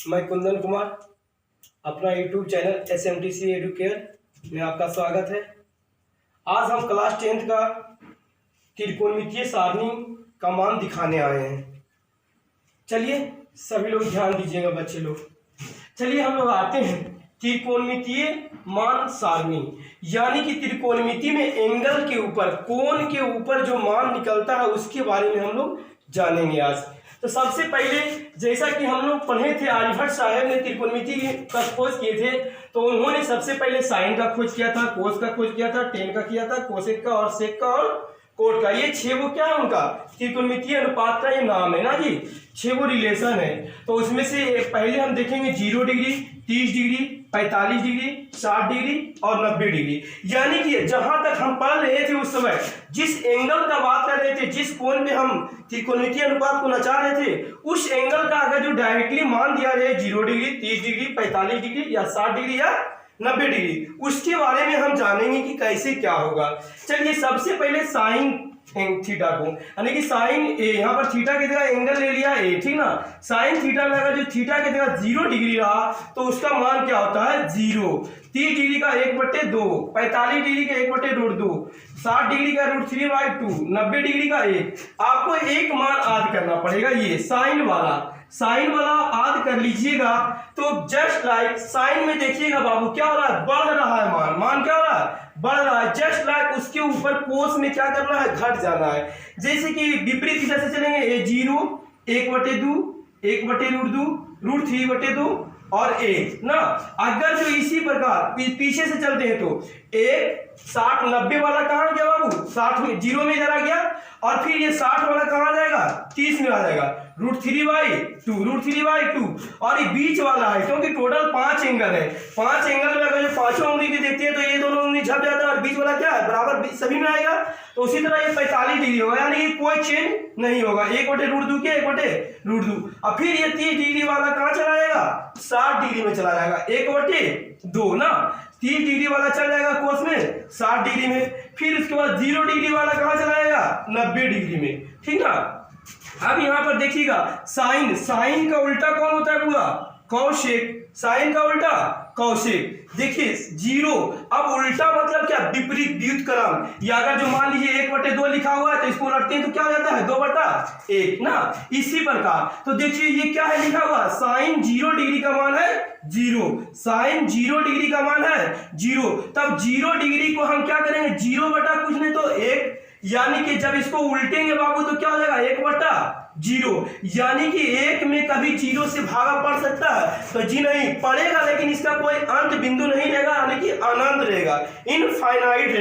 मैं कुंदन कुमार, अपना YouTube channel SMTC Educare में आपका स्वागत है। आज हम क्लास 10th का त्रिकोणमितीय सारणी का मान दिखाने आए हैं। चलिए सभी लोग ध्यान दीजिएगा बच्चे लोग। चलिए हम लोग आते हैं त्रिकोणमितीय मान सारणी, यानी कि त्रिकोणमिति में एंगल के ऊपर, कोण के ऊपर जो मान निकलता है उसके बारे में हम लोग जानेंगे आज। तो सबसे पहले जैसा कि हम लोग पढ़े थे, आर्यभट्ट साहब ने त्रिकोणमिति का खोज किए थे, तो उन्होंने सबसे पहले साइन का खोज किया था, कोस का खोज किया था, टेन का किया था, कोसेक का और सेक का और कोट का। ये 6 वो क्या है उनका त्रिकोणमितीय अनुपात का ये नाम है ना जी, 6 वो रिलेशन है। तो उसमें से पहले हम देखेंगे 0 डिग्री, 30 डिग्री, 45 डिग्री, 60 डिग्री और 90 डिग्री। यानी कि जहां तक हम पढ़ रहे थे उस समय जिस एंगल का बात कर रहे थे, जिस कोण में हम त्रिकोणमितीय अनुपात को नचा रहे थे, उस एंगल का अगर जो डायरेक्टली मान दिया जाए 0 डिग्री, 30 डिग्री, 45 डिग्री या 60 डिग्री या 90 डिग्री, उसके बारे में हम जानेंगे कि कैसे क्या होगा। चलिए सबसे पहले साइन थीटा को, यानी कि साइन ए, यहाँ पर थीटा की जगह एंगल ले लिया ए, ठीक ना। साइन थीटा में अगर जो थीटा की जगह 0 डिग्री रहा तो उसका मान क्या होता है 0। 30 डिग्री का 1/2, 45 डिग्री का 1/√2, 60 डिग्री का √3/2, 90 डिग्री का 1। आपको एक मान याद करना पड़ेगा, ये साइन वाला याद कर लीजिएगा। तो जस्ट लाइक साइन में देखिएगा बाबू क्या हो रहा है, बढ़ रहा है मान क्या हो रहा है, बढ़ रहा है। जस्ट लाइक उसके ऊपर कोस में क्या करना है, घट जाना है। जैसे कि विपरीत दिशा से चलेंगे, 0, 1/2, 1/√2, √3/2 और 1 ना। अगर जो इसी प्रकार पीछे से चलते हैं तो 1 60 90 वाला कहां गया बाबू, 60 में 0 में जरा गया, और फिर ये 60 वाला कहां जाएगा, 30 में आ जाएगा, √3/2, और ये बीच वाला है क्योंकि टोटल 5 एंगल है। 5 एंगल में अगर जो पांचों उंगली की देखते हैं तो ये दोनों उंगली झप जाता है और बीच वाला क्या है, बराबर सभी में आएगा। तो उसी तरह ये 45 डिग्री होगा, यानी कि कोई चेंज नहीं होगा, 1/√2 के 1/√2। और फिर ये 30 डिग्री वाला कहां चला जाएगा, 60 डिग्री में चला जाएगा, 1/2 ना। 30 डिग्री वाला चल जाएगा कोस में 60 डिग्री में। फिर उसके बाद 0 डिग्री वाला कहां चला जाएगा, 90 डिग्री में, ठीक ना। अब यहां पर देखिएगा साइन का उल्टा कौन होता है पूरा, कौशिक। साइन का उल्टा कौशिक। देखिए 0, अब उल्टा मतलब क्या, विपरीत, व्युत्क्रम। या अगर जो मान लीजिए 1/2 लिखा हुआ है तो इसको उलटते हैं तो क्या हो जाता है 2/1 ना। इसी प्रकार तो देखिए ये क्या है लिखा हुआ, साइन 0 डिग्री का मान है 0, साइन 0 डिग्री का मान है 0। तब 0 डिग्री को हम क्या करेंगे, 0 बटा कुछ नहीं तो 1, यानी कि जब इसको उल्टेंगे बाबू तो क्या हो जाएगा 1/0, यानी कि 1 में कभी 0 से भागा पड़ सकता है तो जी नहीं पड़ेगा, लेकिन इसका कोई अंत बिंदु नहीं रहेगा, यानी कि अनंत रहेगा, इनफाइनाइट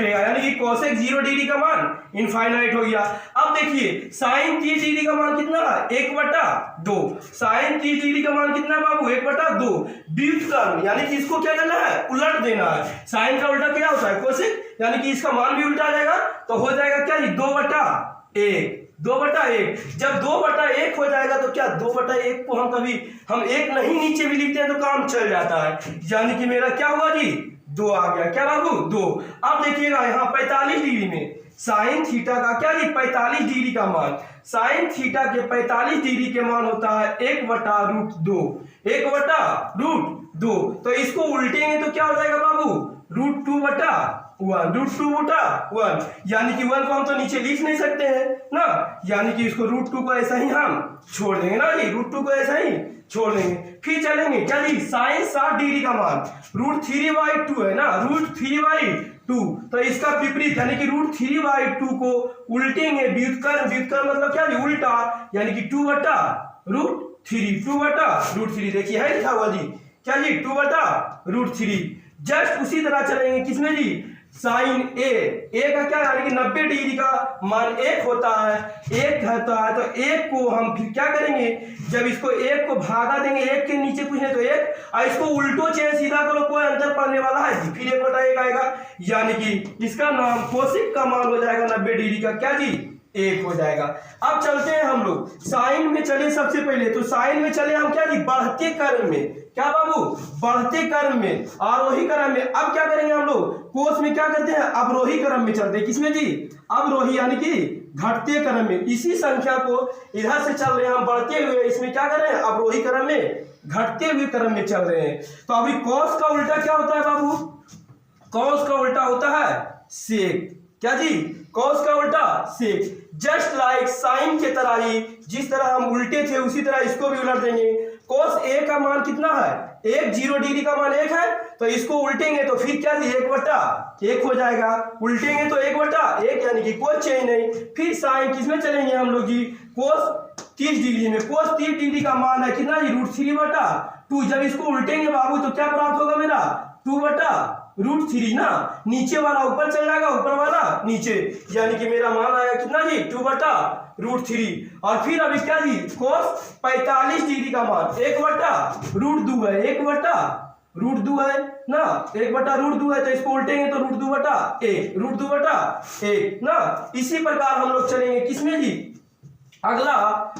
रहेगा, यानी कि कोसेक 0 डिग्री का मान इनफाइनाइट हो गया। अब देखिए साइन 30 डिग्री का मान कितना है, 1/2। साइन 30 डिग्री का मान कितना है बाबू, 1/2। व्युत्क्रम, यानी कि इसको क्या करना है, उलट देना है। साइन का उल्टा क्या होता है, कोसेक, यानी कि इसका मान भी उल्टा आ जाएगा तो हो जाएगा क्या, 2/1। जब 2/1 हो जाएगा तो क्या 2/1 को हम 1 नहीं नीचे भी लिखते हैं तो काम चल जाता है, यानी कि मेरा क्या हुआ जी 2 आ गया, क्या बाबू 2। अब देखिएगा यहाँ 45 डिग्री में साइन थीटा का क्या जी 45 डिग्री का मान, साइन थीटा के 45 डिग्री के मान होता है 1/√2, 1/√2। तो इसको उल्टेंगे तो क्या हो जाएगा बाबू, √2/1, यानी कि 1 को हम तो नीचे लिख नहीं सकते हैं ना, यानी कि इसको √2 को ऐसा ही हम छोड़ देंगे ना जी, √2 को ऐसा ही छोड़ देंगे। फिर चलेंगे क्या जी, साइन 60 डिग्री का मान √3/2 है ना, √3/2। तो इसका विपरीत यानी कि √3/2 को उल्टेंगे, व्युत्क्रम मतलब क्या जी उल्टा, यानी कि 2/√3। देखिए है लिखा हुआ जी क्या जी 2/√3। जस्ट उसी तरह चलेंगे किसमें जी, साइन ए का क्या, यानी कि 90 डिग्री का मान 1 होता है, 1 होता है तो 1 को हम फिर क्या करेंगे, जब इसको 1 को भागा देंगे, 1 के नीचे कुछ नहीं तो 1, और इसको उल्टो चेन सीधा करो, कोई अंतर पड़ने वाला है, फिर 1/1 आएगा, यानी कि इसका नाम कोसेक का मान हो जाएगा 90 डिग्री का क्या जी 1 हो जाएगा। अब चलते हैं हम लोग साइन में, चले सबसे पहले तो साइन में चले हम क्या जी, बढ़ते क्रम में, क्या बाबू बढ़ते क्रम में, आरोही क्रम में। अब क्या करेंगे हम लोग, कोस में क्या करते हैं, अवरोही क्रम में चलते हैं, किसमें जी अवरोही, यानी कि घटते क्रम में, इसी संख्या को इधर से चल रहे हैं हम बढ़ते हुए, इसमें क्या कर रहे हैं अवरोही क्रम में, घटते हुए क्रम में चल रहे हैं। तो अभी कॉस का उल्टा क्या होता है बाबू, कॉस का उल्टा होता है सेक। क्या जी, कॉस का उल्टा सेक। जस्ट लाइक साइन के तरह ही, जिस तरह हम उल्टे थे उसी तरह इसको भी उलट देंगे। कॉस ए का मान कितना है, 1, 0 डिग्री का मान 1 है, तो इसको उल्टेंगे तो फिर क्या जी 1/1 हो जाएगा। उल्टेंगे तो 1/1, यानी कि कोई चेंज नहीं। फिर साइन किसमें चलेंगे हम लोग जी, कोस 30 डिग्री में। कोस 30 डिग्री का मान है कितना जी, √3/2। जब इसको उल्टेंगे बाबू तो क्या प्राप्त होगा मेरा, 2/√3 ना, नीचे वाला ऊपर चल जाएगा, ऊपर वाला नीचे, यानी कि मेरा मान आया कितना जी 2/√3। और फिर अभी क्या जी, कोस 45 डिग्री का मान 1/√2 है, 1/√2 है ना, 1/√2 है, तो इसको उल्टेंगे तो √2/1 ना। इसी प्रकार हम लोग चलेंगे किसमें जी, अगला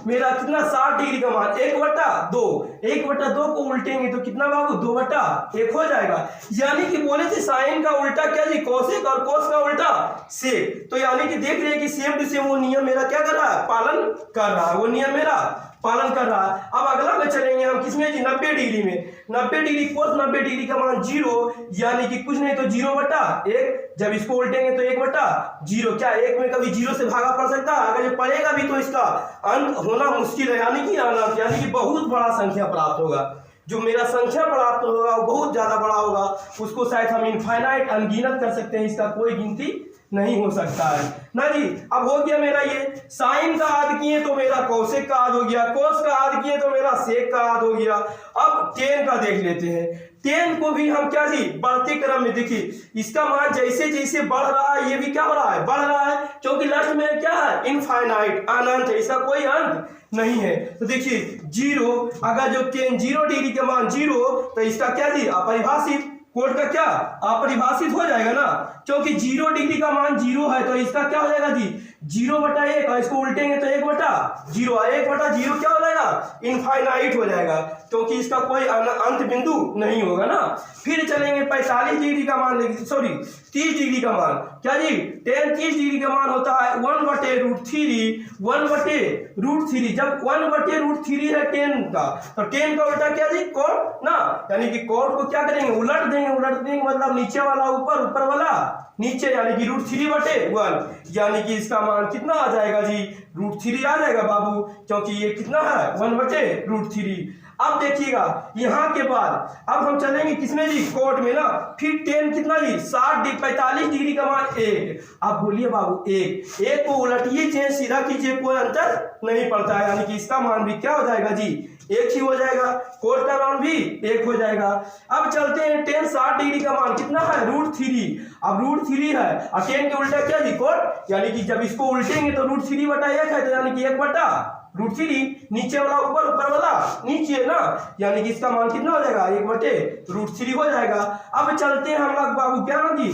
मेरा कितना 60 डिग्री का मान 1/2 को उल्टेंगे तो कितना बाबू 2/1 हो जाएगा। यानी कि बोले थे साइन का उल्टा क्या जी कोसेक और कोस का उल्टा सेक। तो यानी कि देख रहे हैं कि सेम टू सेम वो नियम मेरा क्या कर रहा है, पालन कर रहा है, वो नियम मेरा पालन कर रहा है। अब अगला में चलेंगे हम किसमें जी, 90 डिग्री में। 90 डिग्री कोस 90 डिग्री का मान 0, यानी कि कुछ नहीं तो 0/1। जब इसको उल्टेंगे तो 1/0। क्या 1 में कभी 0 से भागा पड़ सकता है, अगर ये पड़ेगा भी तो इसका अंत होना मुश्किल है, यानी कि अनंत, यानी कि बहुत बड़ा संख्या प्राप्त होगा। जो मेरा संख्या प्राप्त होगा वो बहुत ज्यादा बड़ा होगा, उसको शायद हम इनफाइनाइट अनगिनत कर सकते हैं, इसका कोई गिनती नहीं हो सकता है ना जी। अब हो गया मेरा ये साइन का आद किए तो मेरा कोसेक का आद हो गया, कोस का आद किए तो मेरा सेक का आद हो गया। अब टेन का देख लेते हैं। टेन को भी हम क्या जी बढ़ते क्रम में, देखिए इसका मान जैसे जैसे बढ़ रहा है ये भी क्या हो रहा है, बढ़ रहा है, क्योंकि लास्ट में क्या है इनफाइनाइट, अनंत है, इसका कोई अंत नहीं है। तो देखिए 0, अगर जो टेन 0 डिग्री का मान 0, तो इसका क्या जी अपरिभाषित, कोड का क्या अपरिभाषित हो जाएगा ना, क्योंकि 0 डिग्री का मान 0 है, तो इसका क्या हो जाएगा जी 0/1, और इसको उल्टेंगे तो 1/0, 1/0 क्या हो जाएगा इनफाइनाइट हो जाएगा, क्योंकि इसका कोई अंत बिंदु नहीं होगा ना। फिर चलेंगे 45 डिग्री का मान, 30 डिग्री का मान, क्या जी 30 डिग्री का मान होता है 1/√3, 1/√3। जब 1/√3 है 10 का, तो 10 का उल्टा क्या जी कोड ना, यानी कि कोड को क्या करेंगे उलट देंगे, मतलब नीचे वाला ऊपर, ऊपर वाला नीचे, यानी कि √3/1, यानी कि इसका मान कितना आ जाएगा जी √3 आ जाएगा बाबू, क्योंकि ये कितना है 1/√3। अब देखिएगा यहां के बाद अब हम चलेंगे किसमें जी कोट में ना। फिर 10 कितना जी 45 डिग्री का मान 1। आप बोलिए बाबू 1 को उलटिए चेंज सीधा कीजिए, कोई अंतर नहीं पड़ता है, यानी कि इसका मान भी क्या हो जाएगा जी 1 ही हो जाएगा, कोट का मान भी 1 हो जाएगा। अब चलते हैं 10 60 डिग्री का मान कितना है √3। अब √3 है और 10 के उल्टा क्या जी कोट, यानी कि जब इसको उल्टेंगे तो √3/1 है, तो यानी कि 1/√3, नीचे वाला ऊपर, ऊपर वाला नीचे ना, यानी कि इसका मान कितना हो जाएगा 1/√3 हो जाएगा। अब चलते हैं हम लोग बाबू क्या ना जी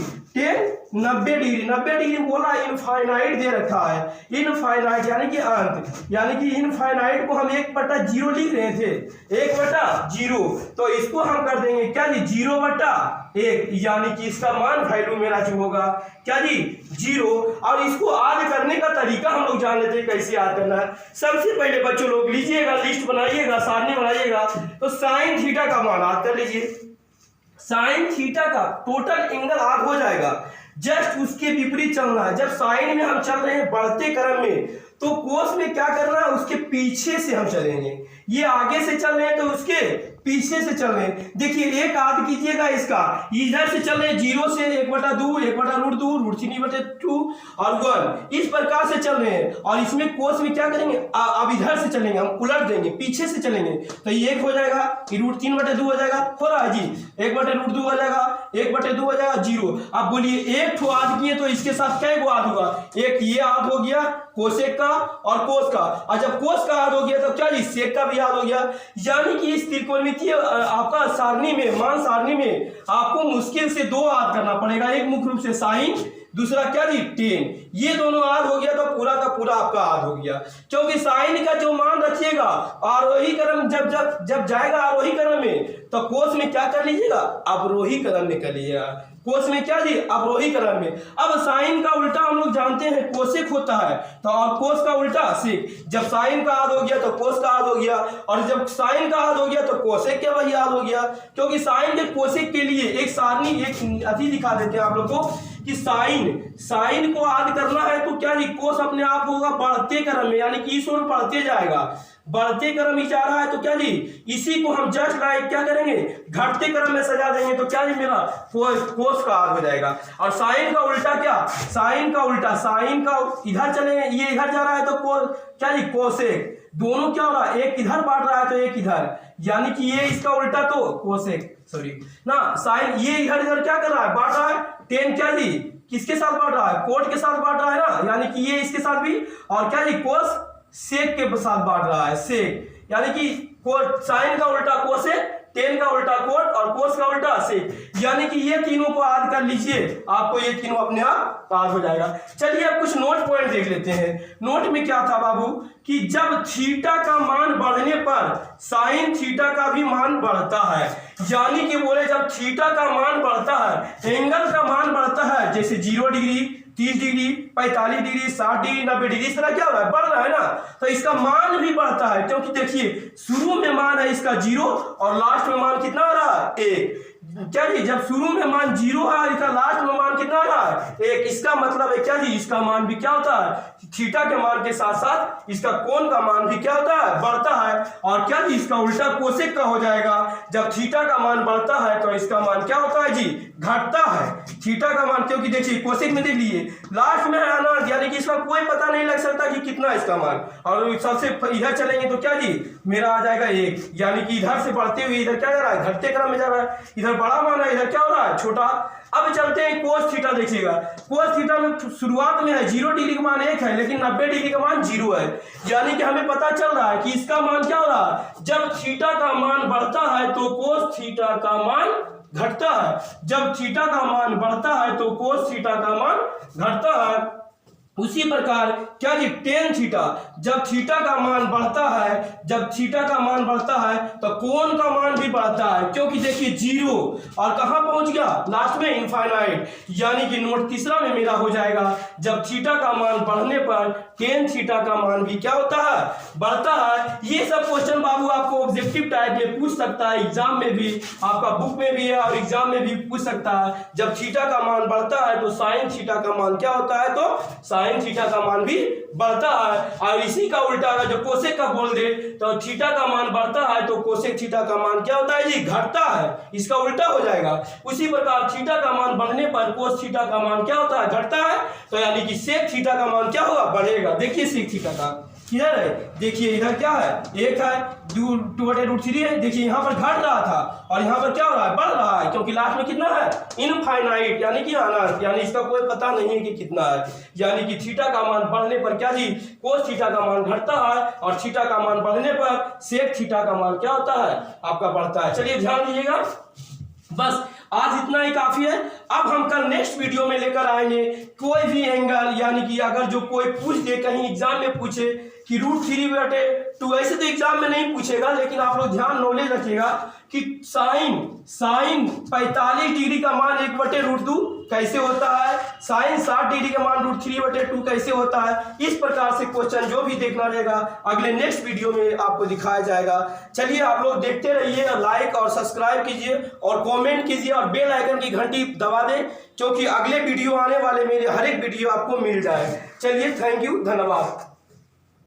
90 डिग्री बोला इनफाइनाइट दे रखा है, इनफाइनाइट यानी कि अंत, यानी कि इनफाइनाइट को हम 1/0 लिख रहे थे, 1/0, तो इसको हम कर देंगे क्या जी 0/1, यानी कि इसका मान वैल्यू मेरा जो होगा क्या जी 0। और इसको याद करने का तरीका हम लोग जान लेते हैं कैसे याद करना है। सबसे पहले बच्चों लोग लीजिएगा, लिस्ट बनाइएगा, सारणी बनाइएगा, तो साइन थीटा का मान याद कर लीजिए। साइन थीटा का टोटल एंगल याद हो जाएगा, जस्ट उसके विपरीत चलना है। जब साइन में हम चल रहे हैं बढ़ते क्रम में, तो कोस में क्या करना है उसके पीछे से हम चलेंगे, ये आगे से चल रहे हैं तो उसके पीछे से चल रहे हैं। देखिए एक याद कीजिएगा, इसका इधर से चल रहे हैं 0 से 1/2, 1/√2, √3/2 और 1, इस प्रकार से चल रहे हैं। और इसमें कोस में क्या करेंगे, अब इधर से चलेंगे, हम उलट देंगे, पीछे से चलेंगे, तो ये 1 हो जाएगा, √3/2 हो जाएगा, हो रहा है जी 1/√2 हो जाएगा, 1/2 हो जाएगा 0। अब बोलिए एक ठो याद किए तो इसके साथ क्या याद होगा, एक ये याद हो गया कोसेक का और कोस का, और जब कोस का याद हो गया तो क्या जी सेक का भी याद हो गया। यानी कि इस त्रिकोणमितीय आपका सारणी में, मान सारणी में आपको मुश्किल से 2 याद करना पड़ेगा, एक मुख्य रूप से साइन दूसरा क्या जी 10, ये दोनों आध हो गया तो पूरा का पूरा आपका आध हो गया। क्योंकि साइन का जो मान रखिएगा आरोही क्रम जब जब जब जाएगा आरोही क्रम में तो कोस में क्या कर लीजिएगा, अवरोही क्रम में कर लीजिएगा। कोस में क्या जी, अवरोही क्रम में। अब साइन का उल्टा हम लोग जानते हैं कोसेक होता है, तो और कोस का उल्टा सेक। जब साइन का आध हो गया तो कोस का आध हो गया, और जब साइन का आध हो गया तो कोसेक का वही आध हो गया। क्योंकि साइन के कोसेक के लिए एक सारणी एक अति दिखा देते हैं आप लोग को कि साइन को आध करना है तो क्या जी, कोस अपने आप होगा बढ़ते क्रम में, यानी कि इस ओर बढ़ते जाएगा, बढ़ते क्रम में जा रहा है तो क्या जी, इसी को हम जस्ट लाइक क्या करेंगे, घटते क्रम में सजा देंगे तो क्या जी मेरा कोस का आध हो जाएगा। और साइन का उल्टा क्या, साइन का उल्टा, साइन का इधर चलेंगे, ये इधर जा रहा है तो क्या जी कोसेक। दोनों क्या हो रहा है, एक इधर बढ़ रहा है तो एक इधर, यानी कि ये इसका उल्टा तो कोसेक, सॉरी ना, साइन ये इधर इधर क्या कर रहा है, बढ़ रहा है। 10 क्या जी किसके साथ बढ़ रहा है, कोट के साथ बढ़ रहा है ना, यानी कि ये इसके साथ भी, और क्या जी कोस सेक के साथ बढ़ रहा है, सेक, यानी कि कोट साइन का उल्टा कोसेक, 10 का उल्टा कोट और कोस का उल्टा सेक, यानी कि ये तीनों को आध कर लीजिए, आपको ये तीनों अपने आप आध हो जाएगा। चलिए अब कुछ नोट पॉइंट देख लेते हैं। नोट में क्या था बाबू कि जब थीटा का मान बढ़ने पर साइन थीटा का भी मान बढ़ता है, यानी कि बोले जब थीटा का मान बढ़ता है, एंगल का मान बढ़ता है, जैसे 0 degree, 30 degree, 45 degree, 60 degree, 90 degree, इस तरह क्या हो रहा है, बढ़ रहा है ना, तो इसका मान भी बढ़ता है। क्योंकि देखिए शुरू में मान है इसका 0 और लास्ट में मान कितना आ रहा है, 1। क्या जी, जब शुरू में मान 0 है, इसका लास्ट में मान कितना आ रहा है, 1। इसका मतलब है क्या जी, इसका मान भी क्या होता है, थीटा के मान के साथ साथ इसका कोण का मान भी क्या होता है, बढ़ता है। और क्या जी, इसका उल्टा कोसेक का हो जाएगा। जब थीटा का मान बढ़ता है तो इसका मान क्या होता है जी, घटता है, थीटा का मान। क्योंकि देखिए कोसेक में देख लीजिए लास्ट में है अनंत, यानी कि इसका कोई पता नहीं लग सकता कि कितना इसका मान। और सबसे इधर चलेंगे तो क्या जी मेरा आ जाएगा 1, यानी कि इधर से बढ़ते हुए इधर क्या जा रहा है, घटते क्रम में जा रहा है। इधर बड़ा मान है, इधर क्या हो रहा है, छोटा। अब चलते हैं कोस थीटा, देखिएगा कोस थीटा में शुरुआत में है 0 डिग्री का मान 1 है, लेकिन 90 डिग्री का मान 0 है, यानी कि हमें पता चल रहा है कि इसका मान क्या हो रहा है, जब थीटा का मान बढ़ता है तो कोस थीटा का मान घटता है, जब थीटा का मान बढ़ता है तो कोस थीटा का मान घटता है। उसी प्रकार क्या जी टेन थीटा, जब थीटा का मान बढ़ता है, जब थीटा का मान बढ़ता है तो कोण का मान भी बढ़ता है। क्योंकि देखिए 0 और कहां पहुंच गया, लास्ट में इनफाइनाइट, यानी कि नोट तीसरा में मेरा हो जाएगा, जब थीटा का मान बढ़ने पर टेन थीटा का मान भी क्या होता है, बढ़ता है। ये सब क्वेश्चन बाबू आपको ऑब्जेक्टिव टाइप में पूछ सकता है, एग्जाम में भी, आपका बुक में भी है और एग्जाम में भी पूछ सकता है। जब थीटा का मान बढ़ता है तो साइन थीटा का मान क्या होता है, तो साइन थीटा का मान भी बढ़ता है। और इसी का उल्टा अगर जो कोसेक का बोल दे तो थीटा का मान बढ़ता है तो कोसेक थीटा का मान क्या होता है जी, घटता है, इसका उल्टा हो जाएगा। उसी प्रकार थीटा का मान बढ़ने पर कोस थीटा का मान क्या होता है, घटता है, तो यानी कि सेक थीटा का मान क्या होगा, बढ़ेगा। देखिए सेक थीटा का किधर है, देखिए इधर क्या है, 1 है, 2/√3 है, देखिए यहाँ पर घट रहा था और यहाँ पर क्या हो रहा है, बढ़ रहा है, क्योंकि लास्ट में कितना है, इनफाइनाइट, यानी कि अनंत, यानी इसका कोई पता नहीं है कि कितना है। यानी कि थीटा का मान बढ़ने पर क्या जी, कोस थीटा का मान घटता है और थीटा का मान बढ़ने पर सेक थीटा का मान क्या होता है, आपका बढ़ता है। चलिए ध्यान दीजिएगा, बस आज इतना ही काफी है। अब हम कल नेक्स्ट वीडियो में लेकर आएंगे कोई भी एंगल, यानी कि अगर जो कोई पूछ दे कहीं एग्जाम में पूछे कि √3/2, ऐसे तो एग्जाम में नहीं पूछेगा, लेकिन आप लोग ध्यान नॉलेज रखिएगा कि साइन 45 डिग्री का मान 1/√2 कैसे होता है, साइन 60 डिग्री का मान √3/2 कैसे होता है। इस प्रकार से क्वेश्चन जो भी देखना रहेगा अगले नेक्स्ट वीडियो में आपको दिखाया जाएगा। चलिए आप लोग देखते रहिए, लाइक और सब्सक्राइब कीजिए और कमेंट कीजिए और बेल आइकन की घंटी दबा दें, क्योंकि अगले वीडियो आने वाले मेरे हर एक वीडियो आपको मिल जाए। चलिए थैंक यू, धन्यवाद।